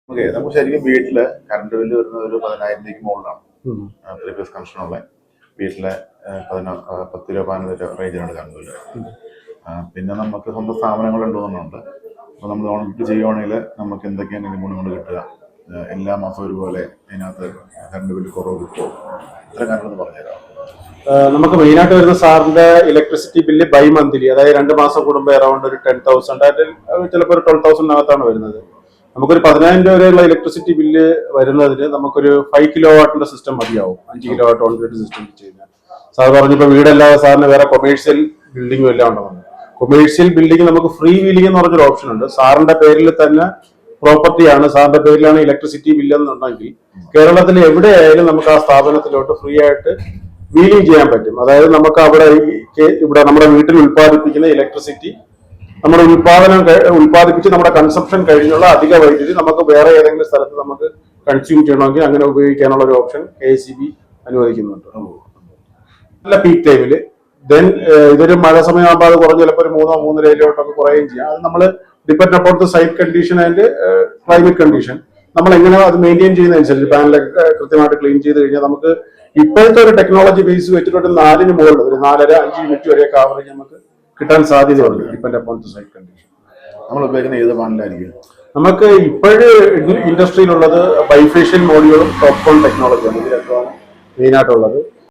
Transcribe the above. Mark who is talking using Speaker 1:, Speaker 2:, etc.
Speaker 1: Okay, നമുക്ക് ശരിക്കും വീട്ടില് കറണ്ട് ബില്ല് വരുന്നത് ഒരു 10,000 രൂപയ്ക്ക് മുകളിലാണ്. 3 ഫേസ് കണക്ഷനുള്ള വീട്ടിലെ 10 രൂപ 15 രൂപ റേഞ്ചിലാണ് കറണ്ട് ബില്ല്. പിന്നെ നമുക്ക് സ്വന്തം സ്ഥാപനങ്ങൾ ഉണ്ടോന്നുണ്ട്. അപ്പോൾ നമ്മൾ ഓൺലൈൻ ചെയ്യുവാണെങ്കിൽ നമുക്ക് എന്തൊക്കെയാണ് ഇതിന് ഗുണം കൊണ്ട് കിട്ടുക, എല്ലാ മാസവും ഒരുപോലെ അതിനകത്ത് കറണ്ട് ബില്ല് കുറവ് കിട്ടുമോ, ഇത്ര കാര്യങ്ങളൊന്ന് പറഞ്ഞുതരാം.
Speaker 2: നമുക്ക് മെയിനായിട്ട് വരുന്ന സാറിന്റെ ഇലക്ട്രിസിറ്റി ബില്ല് ബൈ മന്ത്ലി, അതായത് 2 മാസം കൂടുമ്പോൾ അറൗണ്ട് ഒരു 10,000 ചിലപ്പോൾ ഒരു 12,000 വരുന്നത്. നമുക്കൊരു 10,000 രൂപ വരെയുള്ള ഇലക്ട്രിസിറ്റി ബില്ല് വരുന്നതിന് നമുക്കൊരു 5 കിലോ വാട്ടിന്റെ സിസ്റ്റം മതിയാവും. 5 kilo watt on grid system ചെയ്യുന്നത്. സാർ പറഞ്ഞപ്പോൾ വീടല്ലാതെ സാറിന് വേറെ കൊമേഴ്ഷ്യൽ ബിൽഡിംഗും എല്ലാം ഉണ്ടെന്ന്. കൊമേഴ്ഷ്യൽ ബിൽഡിംഗ് നമുക്ക് ഫ്രീ വീലിംഗ് എന്ന് പറഞ്ഞൊരു ഓപ്ഷൻ ഉണ്ട്. സാറിന്റെ പേരിൽ തന്നെ പ്രോപ്പർട്ടിയാണ്, സാറിന്റെ പേരിലാണ് ഇലക്ട്രിസിറ്റി ബില്ല് എന്നുണ്ടെങ്കിൽ കേരളത്തിൽ എവിടെയായാലും നമുക്ക് ആ സ്ഥാപനത്തിലോട്ട് ഫ്രീ ആയിട്ട് വീലിംഗ് ചെയ്യാൻ പറ്റും. അതായത് നമുക്ക് ഇവിടെ നമ്മുടെ വീട്ടിൽ ഉൽപ്പാദിപ്പിക്കുന്ന ഇലക്ട്രിസിറ്റി നമ്മുടെ ഉൽപ്പാദിപ്പിച്ച് നമ്മുടെ കൺസംഷൻ കഴിഞ്ഞുള്ള അധിക വൈദ്യുതി നമുക്ക് വേറെ ഏതെങ്കിലും സ്ഥലത്ത് നമുക്ക് കൺസ്യൂം ചെയ്യണമെങ്കിൽ അങ്ങനെ ഉപയോഗിക്കാനുള്ള ഒരു ഓപ്ഷൻ KEB അനുവദിക്കുന്നുണ്ട്. നല്ല പീക്ക് ടൈമിൽ ദെൻ ഇതൊരു മഴ സമയമാകുമ്പോൾ അത് കുറഞ്ഞ് ചിലപ്പോൾ ഒരു 3-3.5 കുറയുകയും ചെയ്യാം. അത് നമ്മൾ depend upon the site condition and climate condition നമ്മൾ എങ്ങനെയോ അത് മെയിൻറ്റെയിൻ ചെയ്യുന്നതനുസരിച്ച് പാനലൊക്കെ കൃത്യമായിട്ട് ക്ലീൻ ചെയ്ത് കഴിഞ്ഞാൽ നമുക്ക് ഇപ്പോഴത്തെ ഒരു ടെക്നോളജി ബേസ് വെച്ചിട്ട് 4-ന് മുകളിൽ ഒരു 4.5-5 യൂണിറ്റ് വരെയൊക്കെ ആവറേജ് നമുക്ക് കിട്ടാൻ സാധ്യതയുണ്ട്. Depend upon the site condition.
Speaker 1: നമ്മൾ ഉപയോഗിക്കുന്ന ഏത് പാനലായിരിക്കും?
Speaker 2: നമുക്ക് ഇപ്പോഴ് ഇൻഡസ്ട്രിയിലുള്ളത് ബൈഫേഷ്യൽ മോഡ്യൂളും ടോപ്പ് കോൺ ടെക്നോളജിയാണ്. ഇതിലൊക്കെയാണ് മെയിനായിട്ടുള്ളത്.